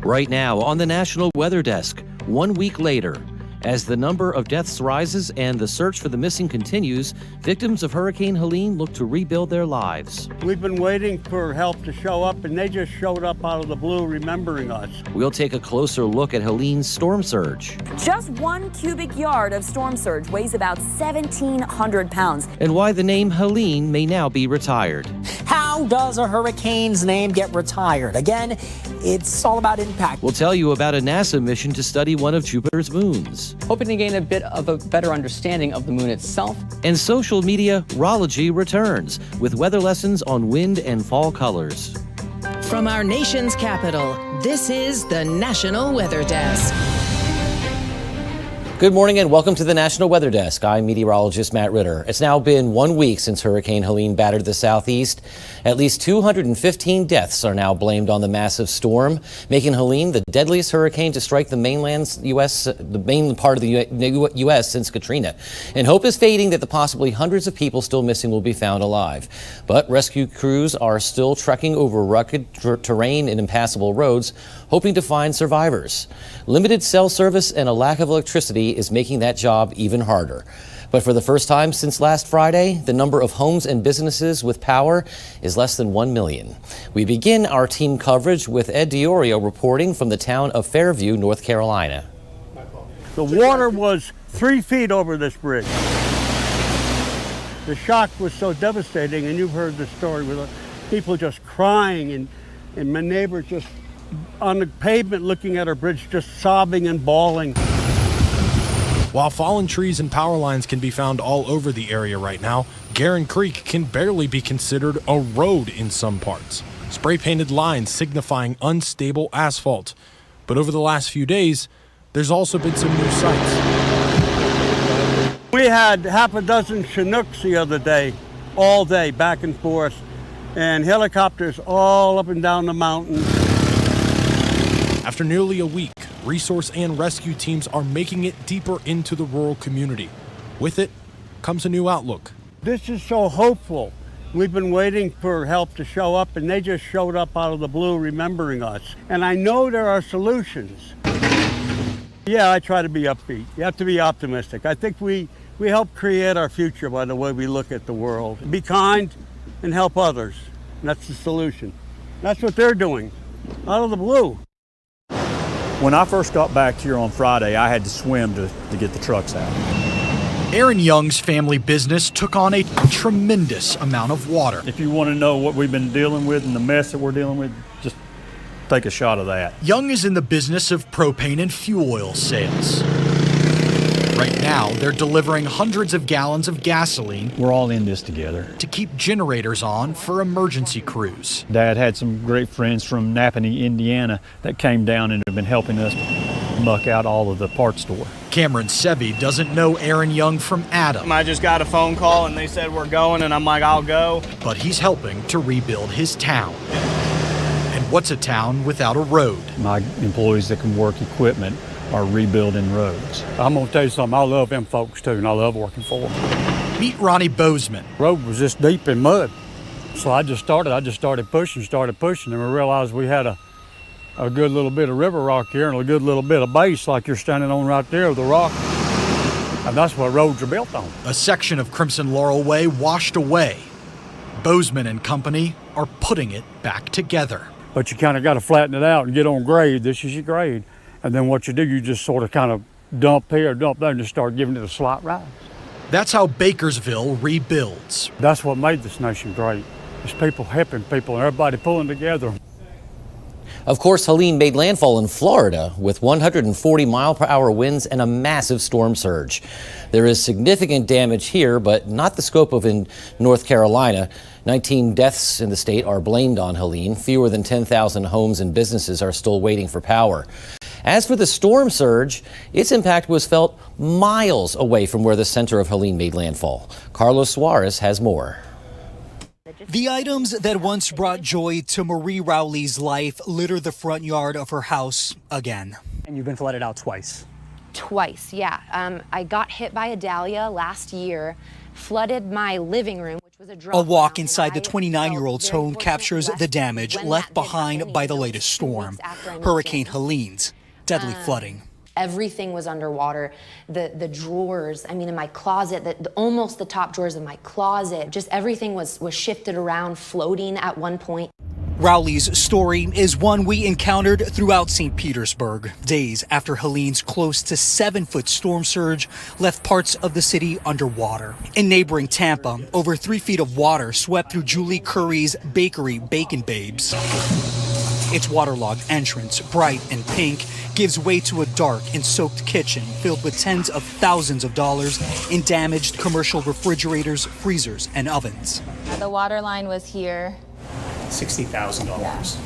Right now on the National Weather Desk, 1 week later, as the number of deaths rises and the search for the missing continues, victims of Hurricane Helene look to rebuild their lives. We've been waiting for help to show up, and they just showed up out of the blue, remembering us. We'll take a closer look at Helene's storm surge. Just 1 cubic yard of storm surge weighs about 1,700 pounds. And why the name Helene may now be retired. How does a hurricane's name get retired? Again, it's all about impact. We'll tell you about a NASA mission to study one of Jupiter's moons. Hoping to gain a bit of a better understanding of the moon itself. And social media-rology returns with weather lessons on wind and fall colors. From our nation's capital, this is the National Weather Desk. Good morning and welcome to the National Weather Desk. I'm meteorologist Matt Ritter. It's now been 1 week since Hurricane Helene battered the southeast. At least 215 deaths are now blamed on the massive storm, making Helene the deadliest hurricane to strike the mainland part of the U.S. since Katrina. And hope is fading that the possibly hundreds of people still missing will be found alive. But rescue crews are still trekking over rugged terrain and impassable roads, hoping to find survivors. Limited cell service and a lack of electricity is making that job even harder. But for the first time since last Friday, the number of homes and businesses with power is less than 1 million. We begin our team coverage with Ed Diorio reporting from the town of Fairview, North Carolina. The water was 3 feet over this bridge. The shock was so devastating, and you've heard the story with people just crying and my neighbor just on the pavement looking at our bridge, just sobbing and bawling. While fallen trees and power lines can be found all over the area right now, Garin Creek can barely be considered a road in some parts. Spray-painted lines signifying unstable asphalt. But over the last few days, there's also been some new sights. We had half a dozen Chinooks the other day, all day, back and forth, and helicopters all up and down the mountain. After nearly a week, resource and rescue teams are making it deeper into the rural community. With it comes a new outlook. This is so hopeful. We've been waiting for help to show up, and they just showed up out of the blue, remembering us. And I know there are solutions. Yeah, I try to be upbeat. You have to be optimistic. I think we help create our future by the way we look at the world. Be kind and help others. And that's the solution. That's what they're doing, out of the blue. When I first got back here on Friday, I had to swim to get the trucks out. Aaron Young's family business took on a tremendous amount of water. If you want to know what we've been dealing with and the mess that we're dealing with, just take a shot of that. Young is in the business of propane and fuel oil sales. Right now, they're delivering hundreds of gallons of gasoline. We're all in this together. To keep generators on for emergency crews. Dad had some great friends from Napanee, Indiana that came down and have been helping us muck out all of the parts store. Cameron Sevi doesn't know Aaron Young from Adam. I just got a phone call and they said we're going, and I'm like, I'll go. But he's helping to rebuild his town. And what's a town without a road? My employees that can work equipment are rebuilding roads. I'm gonna tell you something, I love them folks too, and I love working for them. Meet Ronnie Bozeman. Road was just deep in mud. So I just started pushing, and we realized we had a good little bit of river rock here and a good little bit of base like you're standing on right there with the rock. And that's what roads are built on. A section of Crimson Laurel Way washed away. Bozeman and company are putting it back together. But you kind of got to flatten it out and get on grade. This is your grade. And then what you do, you just sort of kind of dump here, dump there, and just start giving it a slight rise. That's how Bakersville rebuilds. That's what made this nation great. It's people helping people and everybody pulling together. Of course, Helene made landfall in Florida with 140-mile-per-hour winds and a massive storm surge. There is significant damage here, but not the scope of in North Carolina. 19 deaths in the state are blamed on Helene. Fewer than 10,000 homes and businesses are still waiting for power. As for the storm surge, its impact was felt miles away from where the center of Helene made landfall. Carlos Suarez has more. The items that once brought joy to Marie Rowley's life litter the front yard of her house again. And you've been flooded out twice. Twice, yeah. I got hit by a dahlia last year, flooded my living room, which was A walk inside the 29-year-old's home captures the damage left behind by the latest storm, Hurricane Helene's deadly flooding. Everything was underwater. The drawers, I mean, in my closet, almost the top drawers of my closet, just everything was shifted around, floating at one point. Rowley's story is one we encountered throughout St. Petersburg, days after Helene's close to 7-foot storm surge left parts of the city underwater. In neighboring Tampa, over 3 feet of water swept through Julie Curry's bakery, Bacon Babes. Its waterlogged entrance, bright and pink, gives way to a dark and soaked kitchen filled with tens of thousands of dollars in damaged commercial refrigerators, freezers, and ovens. The water line was here. $60,000.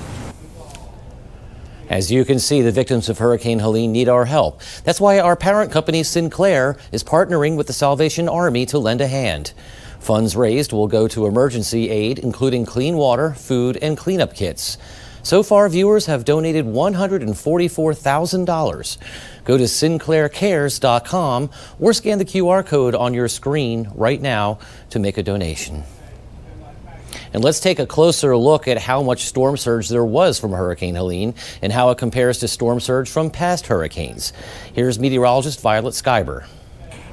As you can see, the victims of Hurricane Helene need our help. That's why our parent company, Sinclair, is partnering with the Salvation Army to lend a hand. Funds raised will go to emergency aid, including clean water, food, and cleanup kits. So far, viewers have donated $144,000. Go to sinclaircares.com or scan the QR code on your screen right now to make a donation. And let's take a closer look at how much storm surge there was from Hurricane Helene and how it compares to storm surge from past hurricanes. Here's meteorologist Violet Schreiber.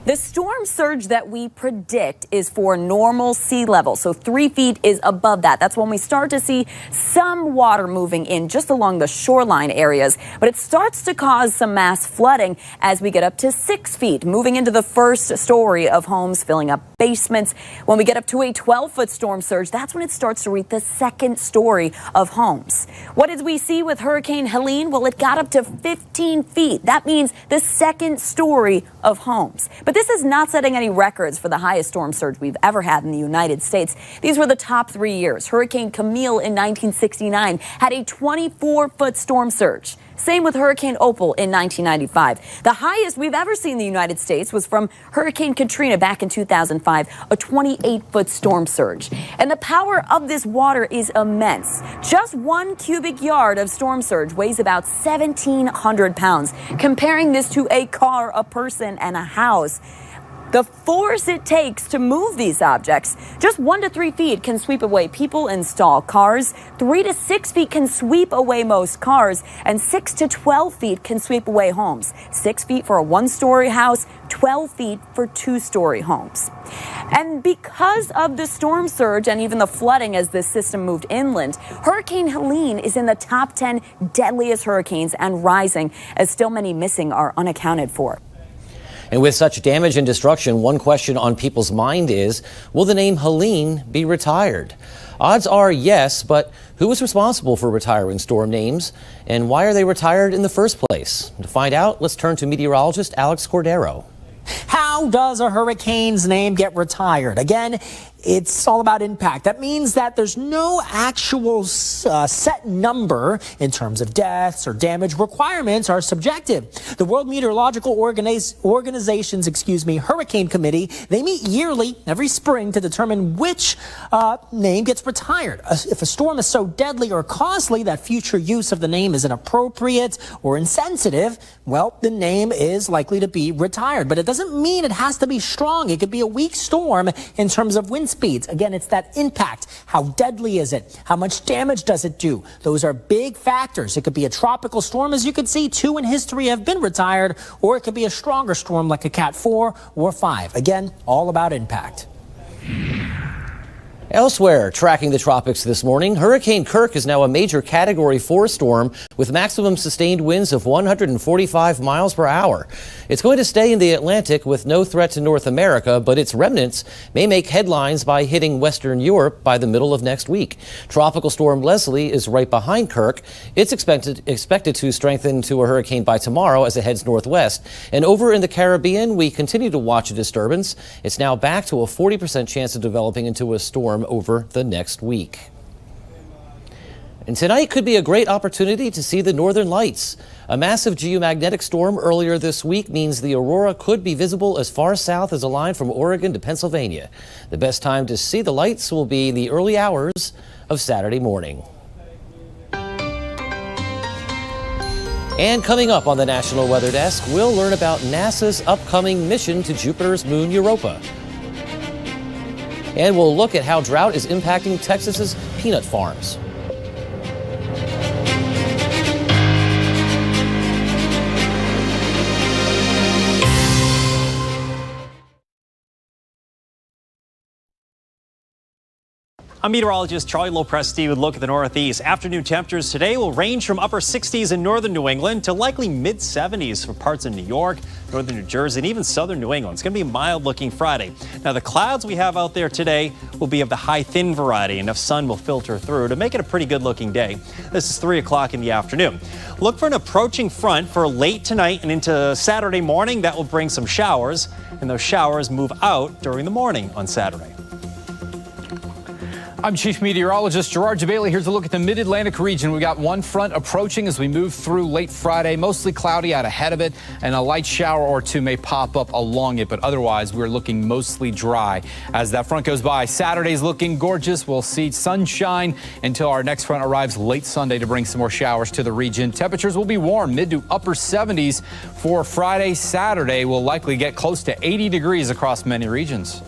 The storm surge that we predict is for normal sea level, so 3 feet is above that. That's when we start to see some water moving in just along the shoreline areas, but it starts to cause some mass flooding as we get up to 6 feet, moving into the first story of homes, filling up basements. When we get up to a 12-foot storm surge, that's when it starts to reach the second story of homes. What did we see with Hurricane Helene? Well, it got up to 15 feet. That means the second story of homes. But this is not setting any records for the highest storm surge we've ever had in the United States. These were the top 3 years. Hurricane Camille in 1969 had a 24-foot storm surge. Same with Hurricane Opal in 1995. The highest we've ever seen in the United States was from Hurricane Katrina back in 2005, a 28-foot storm surge. And the power of this water is immense. Just 1 cubic yard of storm surge weighs about 1,700 pounds. Comparing this to a car, a person, and a house, the force it takes to move these objects, just 1 to 3 feet can sweep away people and stall cars. 3 to 6 feet can sweep away most cars, and 6 to 12 feet can sweep away homes. 6 feet for a 1-story house, 12 feet for 2-story homes. And because of the storm surge and even the flooding as this system moved inland, Hurricane Helene is in the top 10 deadliest hurricanes and rising, as still many missing are unaccounted for. And with such damage and destruction, one question on people's mind is, will the name Helene be retired? Odds are yes, but who is responsible for retiring storm names, and why are they retired in the first place? To find out, let's turn to meteorologist Alex Cordero. How does a hurricane's name get retired? Again, it's all about impact. That means that there's no actual set number in terms of deaths or damage. Requirements are subjective. The World Meteorological Organization's Hurricane Committee, they meet yearly every spring to determine which name gets retired. If a storm is so deadly or costly that future use of the name is inappropriate or insensitive, well, the name is likely to be retired. But it doesn't mean it has to be strong. It could be a weak storm in terms of wind speeds. Again, it's that impact. How deadly is it? How much damage does it do? Those are big factors. It could be a tropical storm, as you can see. 2 in history have been retired, or it could be a stronger storm like a Cat 4 or 5. Again, all about impact. Elsewhere, tracking the tropics this morning, Hurricane Kirk is now a major Category 4 storm with maximum sustained winds of 145 miles per hour. It's going to stay in the Atlantic with no threat to North America, but its remnants may make headlines by hitting Western Europe by the middle of next week. Tropical storm Leslie is right behind Kirk. It's expected to strengthen to a hurricane by tomorrow as it heads northwest. And over in the Caribbean, we continue to watch a disturbance. It's now back to a 40% chance of developing into a storm over the next week. And tonight could be a great opportunity to see the northern lights. A massive geomagnetic storm earlier this week means the aurora could be visible as far south as a line from Oregon to Pennsylvania. The best time to see the lights will be the early hours of Saturday morning. And coming up on the National Weather Desk, we'll learn about NASA's upcoming mission to Jupiter's moon Europa. And we'll look at how drought is impacting Texas's peanut farms. I'm meteorologist Charlie Lopresti with a look at the Northeast. Afternoon temperatures today will range from upper 60s in northern New England to likely mid 70s for parts of New York, northern New Jersey, and even southern New England. It's going to be a mild looking Friday. Now, the clouds we have out there today will be of the high thin variety. Enough sun will filter through to make it a pretty good looking day. This is 3 o'clock in the afternoon. Look for an approaching front for late tonight and into Saturday morning. That will bring some showers, and those showers move out during the morning on Saturday. I'm Chief Meteorologist Gerard Jabali. Here's a look at the mid-Atlantic region. We got one front approaching as we move through late Friday, mostly cloudy out ahead of it, and a light shower or two may pop up along it, but otherwise we're looking mostly dry. As that front goes by, Saturday's looking gorgeous. We'll see sunshine until our next front arrives late Sunday to bring some more showers to the region. Temperatures will be warm, mid to upper 70s for Friday. Saturday will likely get close to 80 degrees across many regions.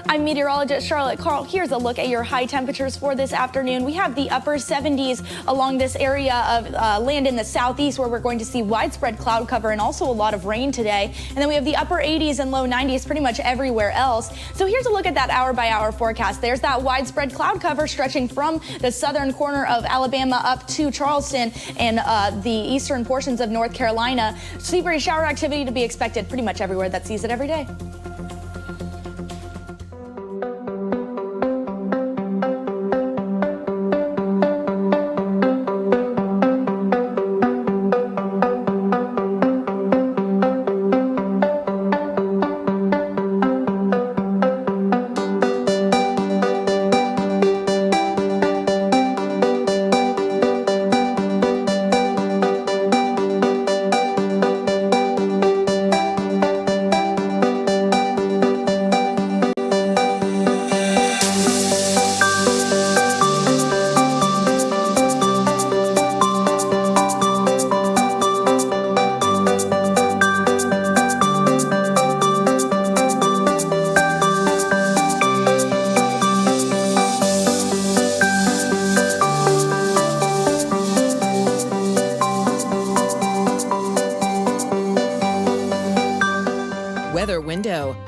I'm meteorologist Charlotte Carl. Here's a look at your high temperatures for this afternoon. We have the upper 70s along this area of land in the southeast where we're going to see widespread cloud cover and also a lot of rain today. And then we have the upper 80s and low 90s pretty much everywhere else. So here's a look at that hour by hour forecast. There's that widespread cloud cover stretching from the southern corner of Alabama up to Charleston and the eastern portions of North Carolina. Sea breeze shower activity to be expected pretty much everywhere that sees it every day.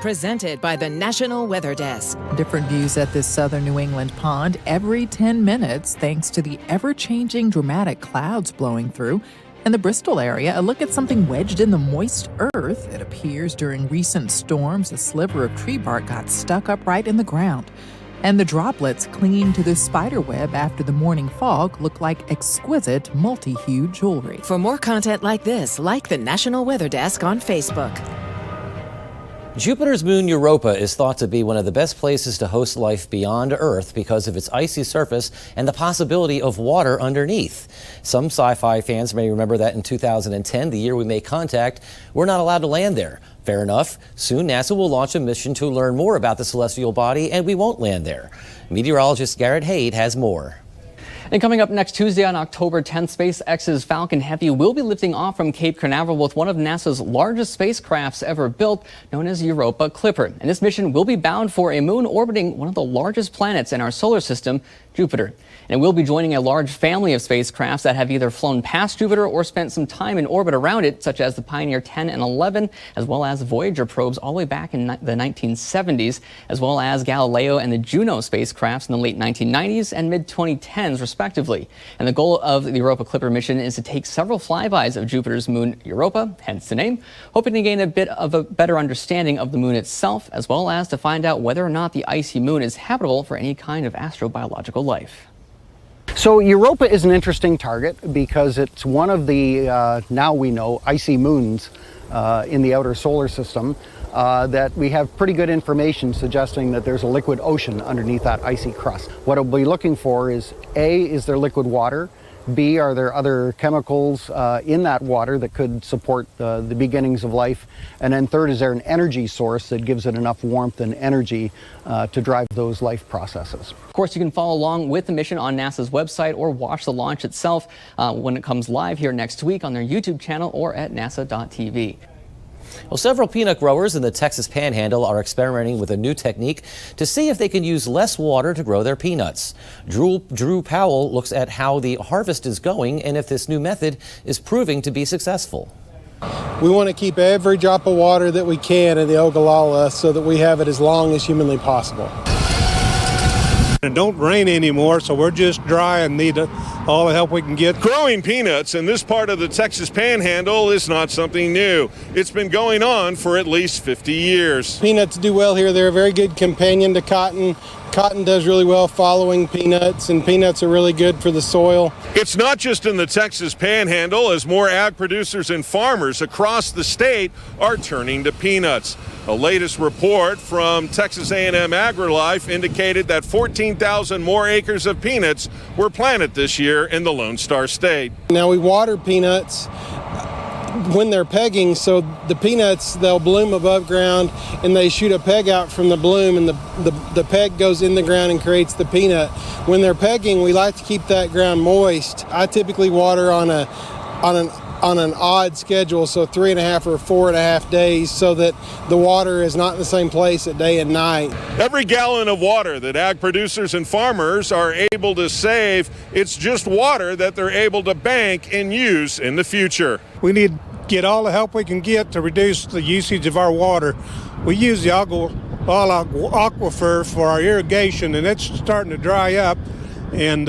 Presented by the National Weather Desk. Different views at this southern New England pond every 10 minutes thanks to the ever-changing dramatic clouds blowing through. In the Bristol area, a look at something wedged in the moist earth. It appears during recent storms, a sliver of tree bark got stuck upright in the ground. And the droplets clinging to the spider web after the morning fog look like exquisite multi-hued jewelry. For more content like this, like the National Weather Desk on Facebook. Jupiter's moon Europa is thought to be one of the best places to host life beyond Earth because of its icy surface and the possibility of water underneath. Some sci-fi fans may remember that in 2010, the year we made contact, we're not allowed to land there. Fair enough. Soon NASA will launch a mission to learn more about the celestial body and we won't land there. Meteorologist Garrett Haid has more. And coming up next Tuesday on October 10th, SpaceX's Falcon Heavy will be lifting off from Cape Canaveral with one of NASA's largest spacecrafts ever built, known as Europa Clipper. And this mission will be bound for a moon orbiting one of the largest planets in our solar system, Jupiter. And we'll be joining a large family of spacecrafts that have either flown past Jupiter or spent some time in orbit around it, such as the Pioneer 10 and 11, as well as Voyager probes all the way back in the 1970s, as well as Galileo and the Juno spacecrafts in the late 1990s and mid-2010s, respectively. And the goal of the Europa Clipper mission is to take several flybys of Jupiter's moon Europa, hence the name, hoping to gain a bit of a better understanding of the moon itself, as well as to find out whether or not the icy moon is habitable for any kind of astrobiological life. So Europa is an interesting target because it's one of the, now we know, icy moons in the outer solar system that we have pretty good information suggesting that there's a liquid ocean underneath that icy crust. What we'll be looking for is A, is there liquid water? B, are there other chemicals in that water that could support the beginnings of life? And then third, is there an energy source that gives it enough warmth and energy to drive those life processes? Of course, you can follow along with the mission on NASA's website or watch the launch itself when it comes live here next week on their YouTube channel or at nasa.tv. Well, several peanut growers in the Texas Panhandle are experimenting with a new technique to see if they can use less water to grow their peanuts. Drew Powell looks at how the harvest is going and if this new method is proving to be successful. We want to keep every drop of water that we can in the Ogallala so that we have it as long as humanly possible. It don't rain anymore, so we're just dry and need all the help we can get. Growing peanuts in this part of the Texas Panhandle is not something new. It's been going on for at least 50 years. Peanuts do well here. They're a very good companion to cotton. Cotton does really well following peanuts, and peanuts are really good for the soil. It's not just in the Texas Panhandle, as more ag producers and farmers across the state are turning to peanuts. A latest report from Texas A&M AgriLife indicated that 14,000 more acres of peanuts were planted this year in the Lone Star State. Now we water peanuts when they're pegging, so the peanuts, they'll bloom above ground and they shoot a peg out from the bloom, and the peg goes in the ground and creates the peanut. When they're pegging, we like to keep that ground moist. I typically water on an odd schedule, so 3.5 or 4.5 days, so that the water is not in the same place at day and night. Every gallon of water that ag producers and farmers are able to save, it's just water that they're able to bank and use in the future. We need to get all the help we can get to reduce the usage of our water. We use the aquifer for our irrigation, and it's starting to dry up. And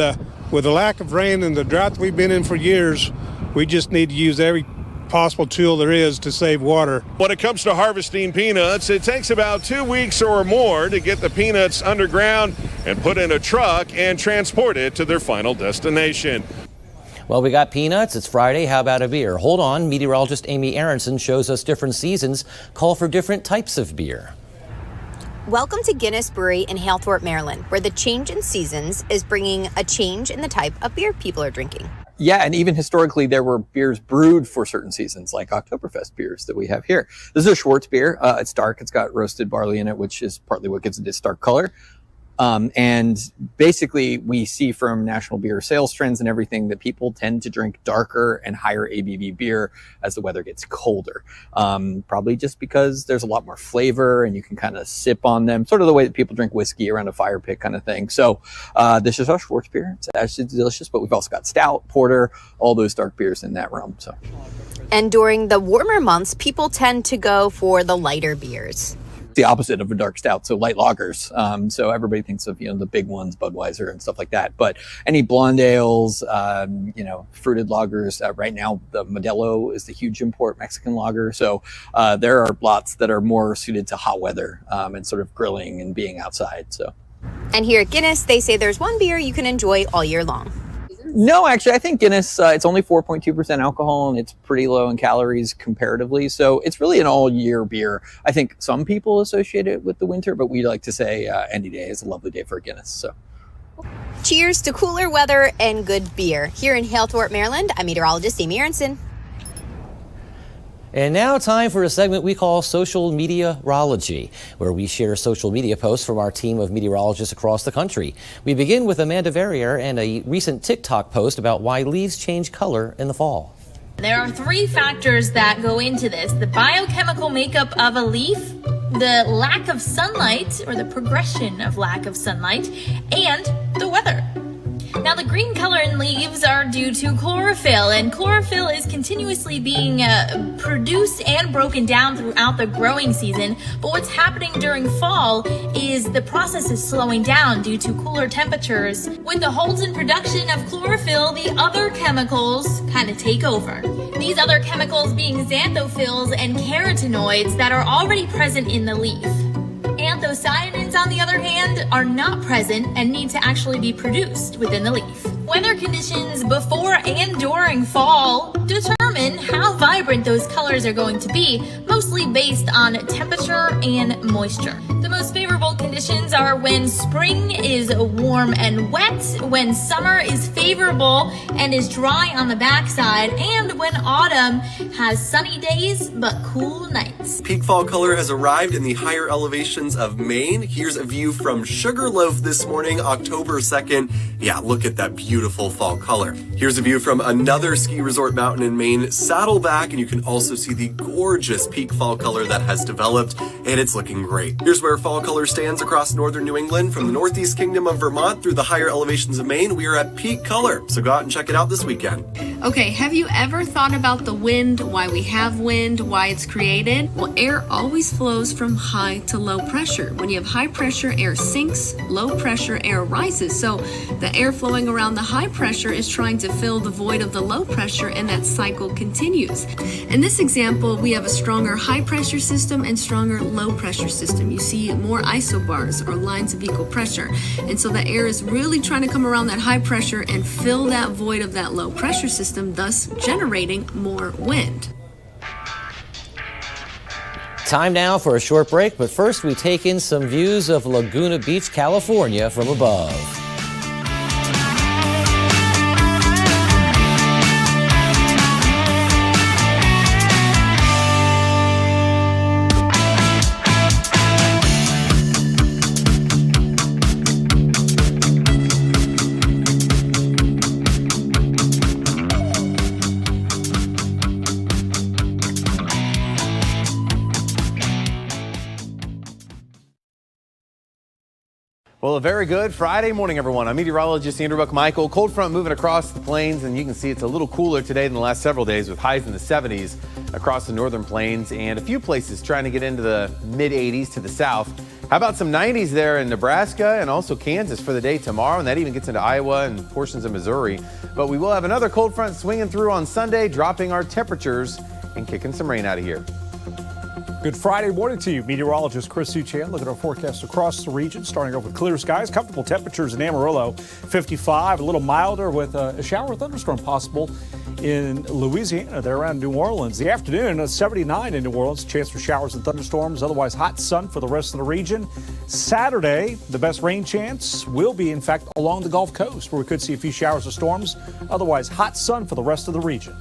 with the lack of rain and the drought we've been in for years, we just need to use every possible tool there is to save water. When it comes to harvesting peanuts, it takes about 2 weeks or more to get the peanuts underground and put in a truck and transport it to their final destination. Well, we got peanuts. It's Friday. How about a beer? Hold on. Meteorologist Amy Aronson shows us different seasons call for different types of beer. Welcome to Guinness Brewery in Halethorpe, Maryland, where the change in seasons is bringing a change in the type of beer people are drinking. Yeah, and even historically, there were beers brewed for certain seasons, like Oktoberfest beers that we have here. This is a Schwartz beer. It's dark. It's got roasted barley in it, which is partly what gives it its dark color. And basically, we see from national beer sales trends and everything that people tend to drink darker and higher ABV beer as the weather gets colder. Probably just because there's a lot more flavor and you can kind of sip on them, sort of the way that people drink whiskey around a fire pit kind of thing. So this is our Schwartz beer. It's actually delicious, but we've also got stout, porter, all those dark beers in that realm. So. And during the warmer months, people tend to go for the lighter beers. The opposite of a dark stout, so light lagers. So everybody thinks of, the big ones, Budweiser and stuff like that. But any blonde ales, fruited lagers. Right now, the Modelo is the huge import Mexican lager. So there are lots that are more suited to hot weather and sort of grilling and being outside. So. And here at Guinness, they say there's one beer you can enjoy all year long. No, actually, I think Guinness, it's only 4.2% alcohol, and it's pretty low in calories comparatively. So it's really an all-year beer. I think some people associate it with the winter, but we like to say any day is a lovely day for a Guinness. So. Cheers to cooler weather and good beer. Here in Halethorpe, Maryland, I'm meteorologist Amy Aronson. And now time for a segment we call Social Media-rology, where we share social media posts from our team of meteorologists across the country. We begin with Amanda Verrier and a recent TikTok post about why leaves change color in the fall. There are 3 factors that go into this: the biochemical makeup of a leaf, the lack of sunlight or the progression of lack of sunlight, and the weather. Now, the green color in leaves are due to chlorophyll, and chlorophyll is continuously being produced and broken down throughout the growing season. But what's happening during fall is the process is slowing down due to cooler temperatures. With the holds in production of chlorophyll, the other chemicals kind of take over. These other chemicals being xanthophylls and carotenoids that are already present in the leaf. Anthocyanins, on the other hand, are not present and need to actually be produced within the leaf. Weather conditions before and during fall determine how vibrant those colors are going to be, mostly based on temperature and moisture. The most favorable conditions are when spring is warm and wet, when summer is favorable and is dry on the backside, and when autumn has sunny days but cool nights. Peak fall color has arrived in the higher elevations of Maine. Here's a view from Sugarloaf this morning, October 2nd. Yeah, look at that beautiful fall color. Here's a view from another ski resort mountain in Maine, saddle back, and you can also see the gorgeous peak fall color that has developed, and it's looking great. Here's where fall color stands across northern New England. From the Northeast Kingdom of Vermont through the higher elevations of Maine, we are at peak color, so go out and check it out this weekend. Okay, have you ever thought about the wind, why we have wind, why it's created? Well, air always flows from high to low pressure. When you have high pressure, air sinks, low pressure, air rises. So the air flowing around the high pressure is trying to fill the void of the low pressure, and that cycle continues. In this example, we have a stronger high pressure system and stronger low pressure system. You see more isobars, or lines of equal pressure. And so the air is really trying to come around that high pressure and fill that void of that low pressure system, thus generating more wind. Time now for a short break, but first we take in some views of Laguna Beach, California from above. Well, a very good Friday morning, everyone. I'm meteorologist Andrew Buck-Michael. Cold front moving across the plains, and you can see it's a little cooler today than the last several days, with highs in the 70s across the northern plains and a few places trying to get into the mid-80s to the south. How about some 90s there in Nebraska and also Kansas for the day tomorrow, and that even gets into Iowa and portions of Missouri. But we will have another cold front swinging through on Sunday, dropping our temperatures and kicking some rain out of here. Good Friday morning to you. Meteorologist Chris Suchan. Look at our forecast across the region, starting off with clear skies, comfortable temperatures in Amarillo, 55, a little milder with a shower or thunderstorm possible in Louisiana, there around New Orleans. The afternoon, 79 in New Orleans, chance for showers and thunderstorms, otherwise hot sun for the rest of the region. Saturday, the best rain chance will be, in fact, along the Gulf Coast, where we could see a few showers or storms, otherwise hot sun for the rest of the region.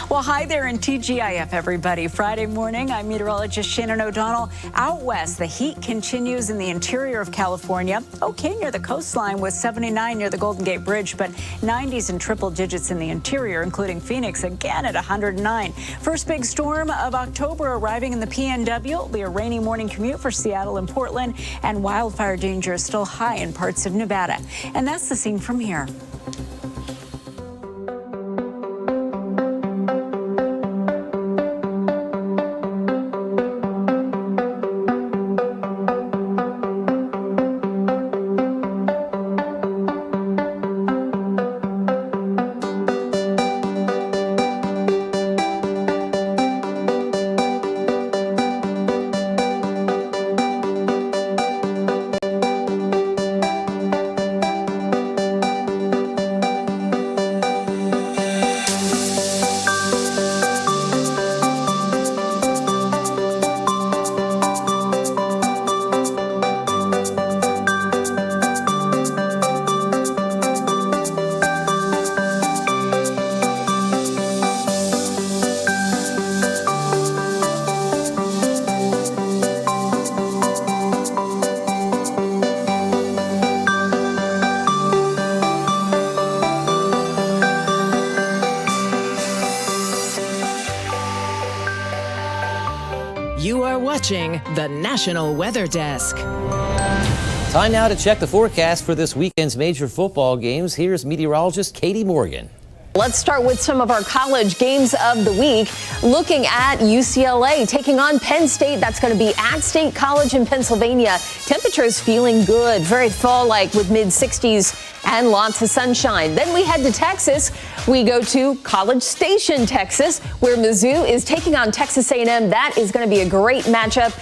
Well, hi there in TGIF, everybody. Friday morning, I'm meteorologist Shannon O'Donnell. Out west, the heat continues in the interior of California. Okay, near the coastline with 79 near the Golden Gate Bridge, but 90s and triple digits in the interior, including Phoenix again at 109. First big storm of October arriving in the PNW. It'll be a rainy morning commute for Seattle and Portland, and wildfire danger is still high in parts of Nevada. And that's the scene from here. You are watching the National Weather Desk. Time now to check the forecast for this weekend's major football games. Here's meteorologist Katie Morgan. Let's start with some of our college games of the week. Looking at UCLA taking on Penn State. That's going to be at State College in Pennsylvania. Temperatures feeling good, very fall-like with mid-60s and lots of sunshine. Then we head to Texas. We go to College Station, Texas, where Mizzou is taking on Texas A&M. That is going to be a great matchup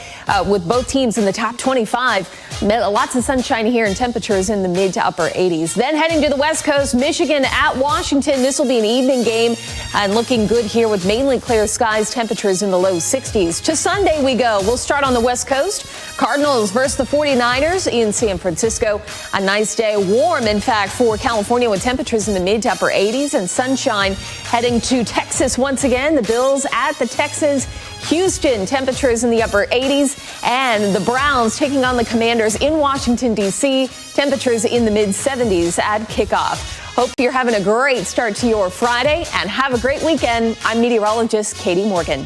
with both teams in the top 25. Lots of sunshine here and temperatures in the mid to upper 80s. Then heading to the West Coast, Michigan at Washington. This will be an evening game and looking good here with mainly clear skies, temperatures in the low 60s. To Sunday we go. We'll start on the West Coast. Cardinals versus the 49ers in San Francisco. A nice day, warm in fact for California with temperatures in the mid to upper 80s and sunshine. Heading to Texas once again. The Bills at the Texans. Houston, temperatures in the upper 80s, and the Browns taking on the Commanders in Washington, D.C., temperatures in the mid-70s at kickoff. Hope you're having a great start to your Friday and have a great weekend. I'm meteorologist Katie Morgan.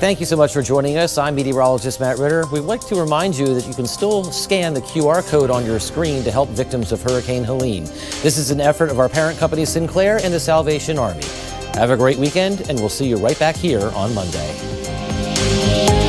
Thank you so much for joining us. I'm meteorologist Matt Ritter. We'd like to remind you that you can still scan the QR code on your screen to help victims of Hurricane Helene. This is an effort of our parent company Sinclair and the Salvation Army. Have a great weekend, and we'll see you right back here on Monday.